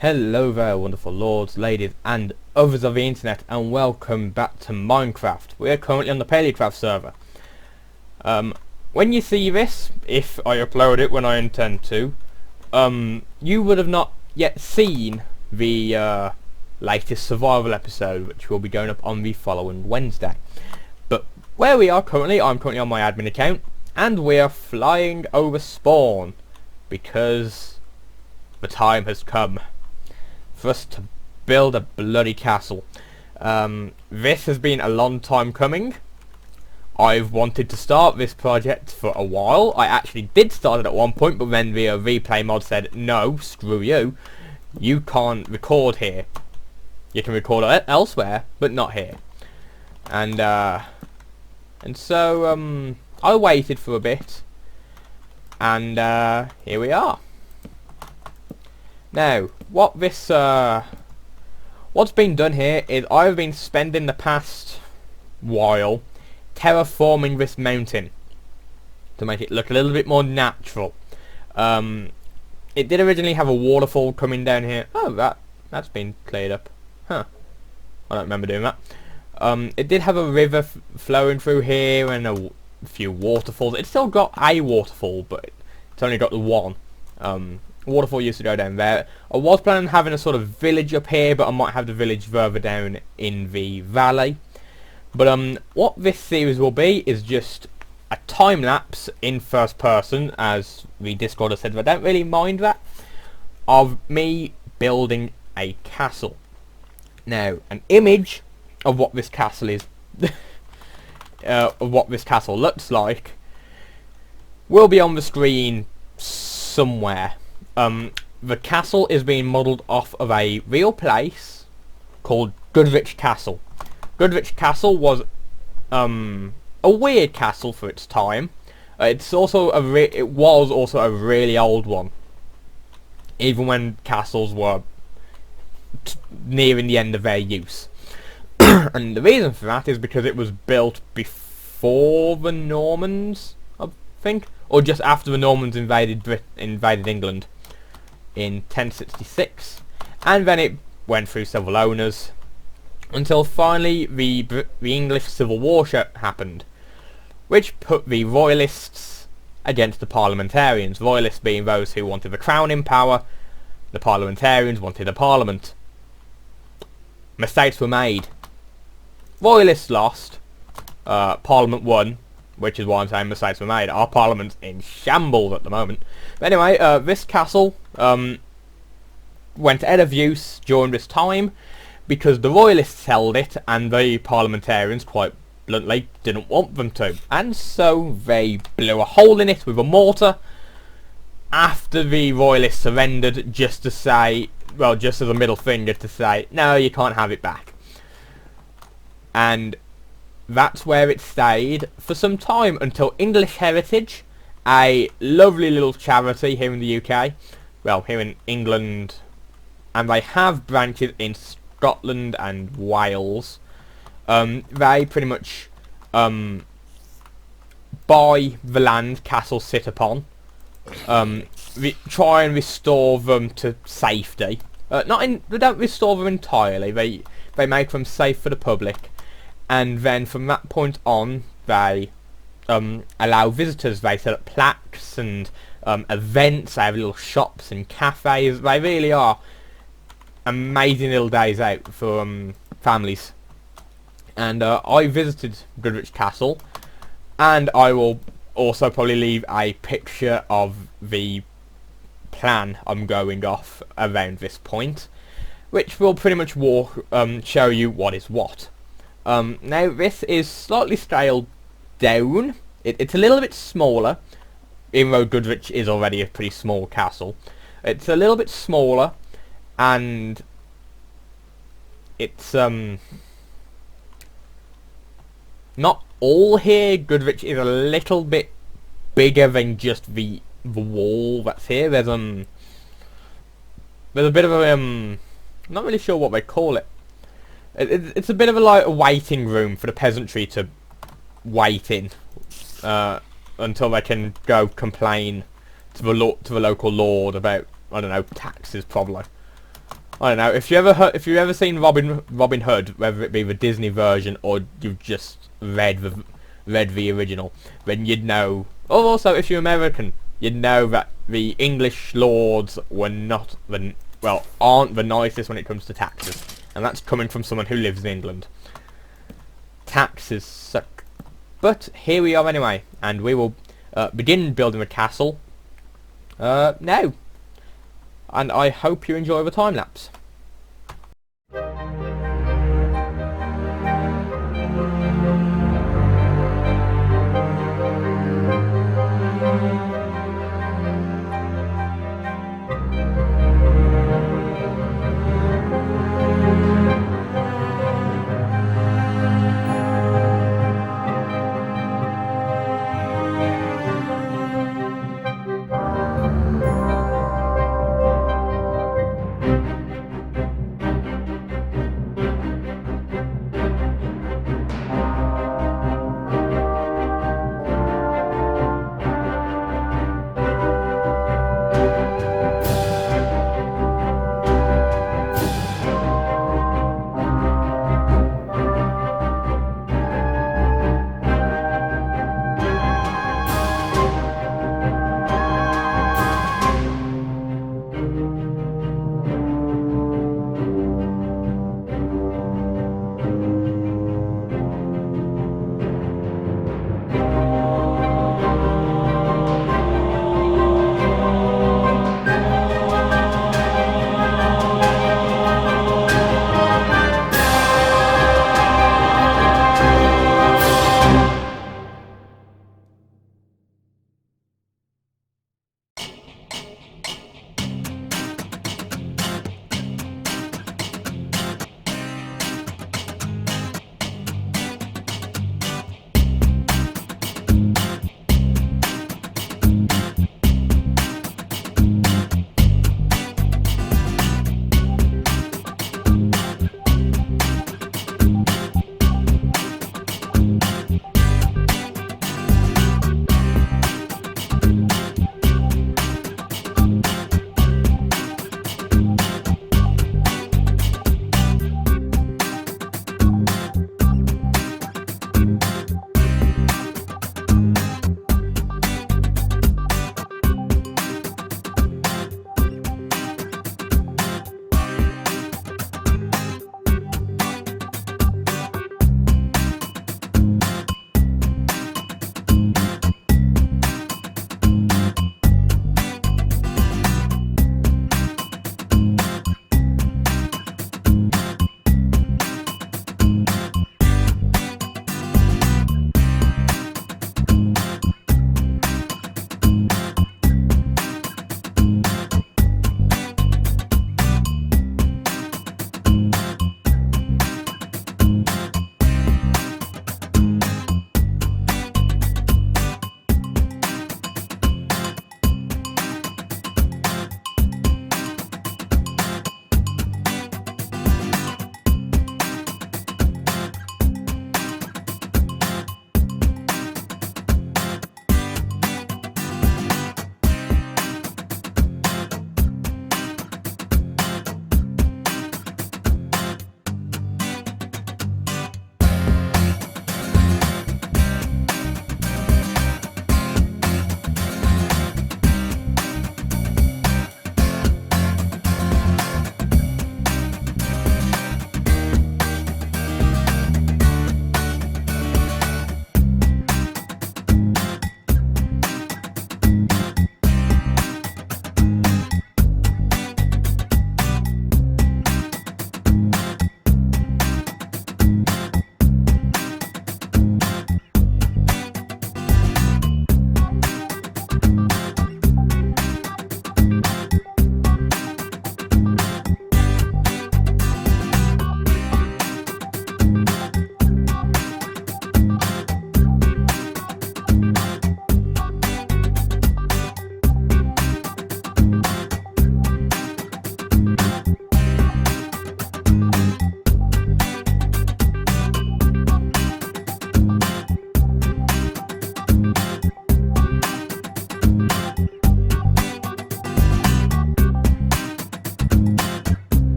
Hello there, wonderful lords, ladies, and others of the internet, and welcome back to Minecraft. We are currently on the Paleocraft server. When you see this, if I upload it when I intend to, you would have not yet seen the latest survival episode, which will be going up on the following Wednesday. But where we are currently, I'm currently on my admin account, and we are flying over spawn, because the time has come for us to build a bloody castle. This has been a long time coming. I've wanted to start this project for a while. I actually did start it at one point, but then the replay mod said, no, screw you. You can't record here. You can record it elsewhere, but not here. And so I waited for a bit, and here we are. Now, what's been done here is I've been spending the past while terraforming this mountain to make it look a little bit more natural. It did originally have a waterfall coming down here. Oh, that's been cleared up. Huh. I don't remember doing that. It did have a river flowing through here and a few waterfalls. It's still got a waterfall, but it's only got the one. Waterfall used to go down there. I was planning on having a sort of village up here, but I might have the village further down in the valley. But what this series will be is just a time lapse in first person, as the Discord has said, but I don't really mind that, of me building a castle. Now, an image of what this castle is, of what this castle looks like, will be on the screen somewhere. The castle is being modelled off of a real place called Goodrich Castle. Goodrich Castle was a weird castle for its time. It was also a really old one, even when castles were nearing the end of their use. And the reason for that is because it was built before the Normans, I think, or just after the Normans invaded England in 1066, and then it went through several owners until finally the English Civil War happened, which put the Royalists against the Parliamentarians. Royalists being those who wanted the crown in power, the Parliamentarians wanted a parliament. Mistakes were made. Royalists lost, Parliament won, which is why I'm saying mistakes were made. Our parliament's in shambles at the moment. But anyway, this castle went out of use during this time because the Royalists held it and the Parliamentarians, quite bluntly, didn't want them to. And so they blew a hole in it with a mortar after the Royalists surrendered, just to say, well, just as a middle finger to say, no, you can't have it back. And that's where it stayed for some time until English Heritage, a lovely little charity here in the UK, well, here in England, and they have branches in Scotland and Wales. They pretty much buy the land castles sit upon, try and restore them to safety. They don't restore them entirely. They make them safe for the public. And then from that point on, they allow visitors. They set up plaques and events. They have little shops and cafes. They really are amazing little days out for families. And I visited Goodrich Castle, and I will also probably leave a picture of the plan I'm going off around this point, which will pretty much show you what is what. Now this is slightly scaled down. It's a little bit smaller, even though Goodrich is already a pretty small castle. It's a little bit smaller, and it's not all here. Goodrich is a little bit bigger than just the wall that's here. There's a bit of a I'm not really sure what they call it. It's a bit of a waiting room for the peasantry to wait in until they can go complain to the local lord about, I don't know, taxes probably. I don't know. If you've ever seen Robin Hood, whether it be the Disney version or you've just read the original, then you'd know. Or also, if you're American, you'd know that the English lords were not aren't the nicest when it comes to taxes, and that's coming from someone who lives in England. Taxes suck. But here we are anyway, and we will begin building a castle now. And I hope you enjoy the time lapse.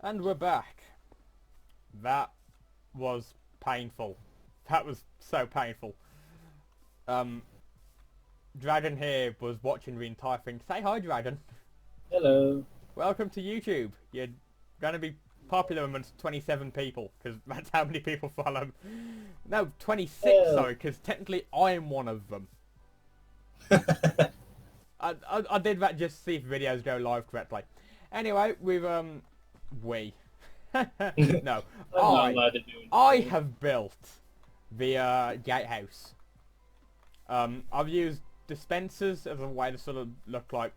And we're back. That was painful. That was so painful. Dragon here was watching the entire thing. Say hi, Dragon. Hello. Welcome to YouTube. You're gonna be popular amongst 27 people, because that's how many people follow. No, 26, sorry, because technically I'm one of them. I did that just to see if videos go live correctly. Anyway, no, I have built the Gatehouse. I've used dispensers as a way to sort of look like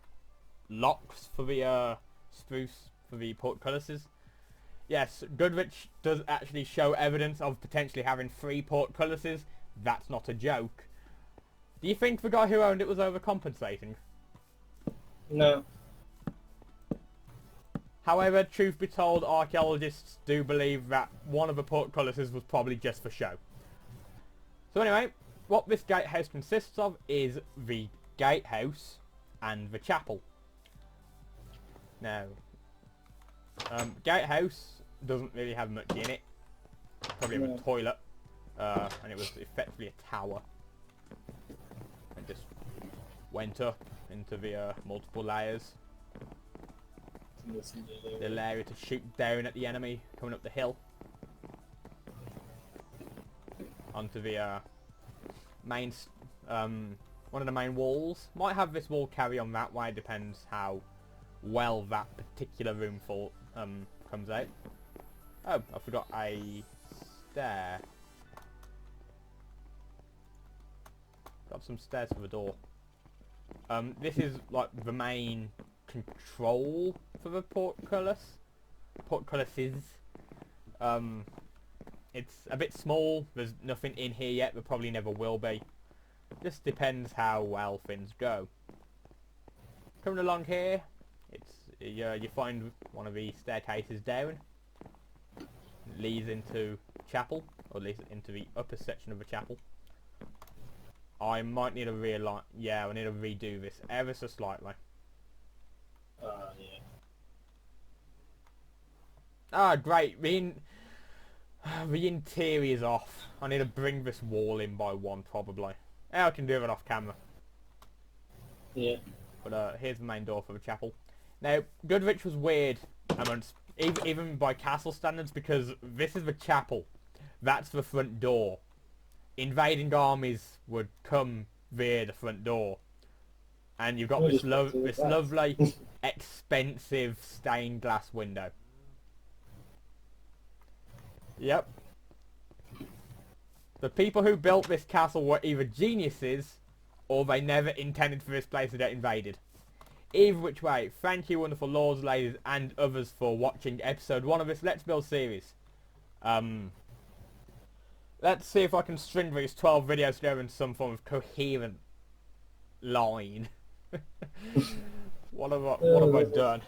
locks for the spruce for the portcullises. Yes, Goodrich does actually show evidence of potentially having 3 portcullises. That's not a joke. Do you think the guy who owned it was overcompensating? No. However, truth be told, archaeologists do believe that one of the portcullises was probably just for show. So anyway, what this gatehouse consists of is the gatehouse and the chapel. Now, gatehouse doesn't really have much in it. Probably a toilet, and it was effectively a tower. And just went up into the multiple layers. The area to shoot down at the enemy coming up the hill. Onto the main, one of the main walls. Might have this wall carry on that way, depends how well that particular room comes out. Oh, I forgot a stair. Got some stairs for the door. This is like the main control for the portcullises. It's a bit small. There's nothing in here yet. There probably never will be. Just depends how well things go. Coming along here, you find one of the staircases down. It leads into chapel, or leads into the upper section of the chapel. I might need to yeah, I need to redo this ever so slightly. Yeah. Ah, great. The interior's off. I need to bring this wall in by 1 probably. Yeah, I can do it off camera. Yeah. But here's the main door for the chapel. Now, Goodrich was weird amongst even by castle standards, because this is the chapel. That's the front door. Invading armies would come via the front door. And you've got this lovely, expensive stained glass window. Yep. The people who built this castle were either geniuses, or they never intended for this place to get invaded. Either which way, thank you wonderful lords, ladies, and others for watching episode 1 of this Let's Build series. Let's see if I can string these 12 videos together in some form of coherent line. What have I done?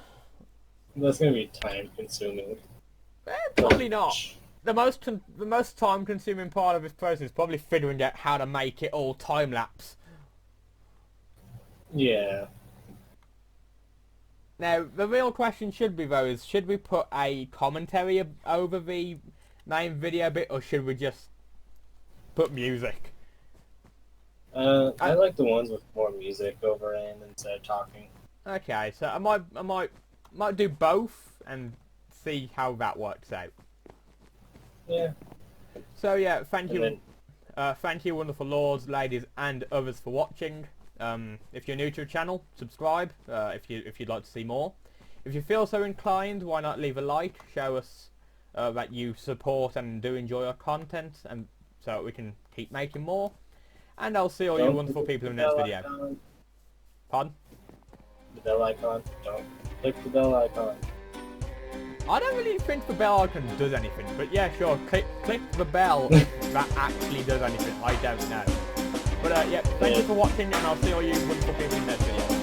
That's gonna be time consuming. Probably not. The most time consuming part of this process is probably figuring out how to make it all time lapse. Yeah. Now, the real question should be though is, should we put a commentary over the main video bit, or should we just put music? I like the ones with more music over in instead of talking. Okay, so I might do both and see how that works out. Yeah. So yeah, thank you wonderful lords, ladies, and others for watching. If you're new to the channel, subscribe if you'd like to see more. If you feel so inclined, why not leave a like, show us that you support and do enjoy our content, and so that we can keep making more. And I'll see all you wonderful people in the next video. Icon. Pardon? The bell icon. Don't click the bell icon. I don't really think the bell icon does anything, but yeah, sure, click the bell if that actually does anything. I don't know. But yeah, thank you for watching, and I'll see all you wonderful people in the next video.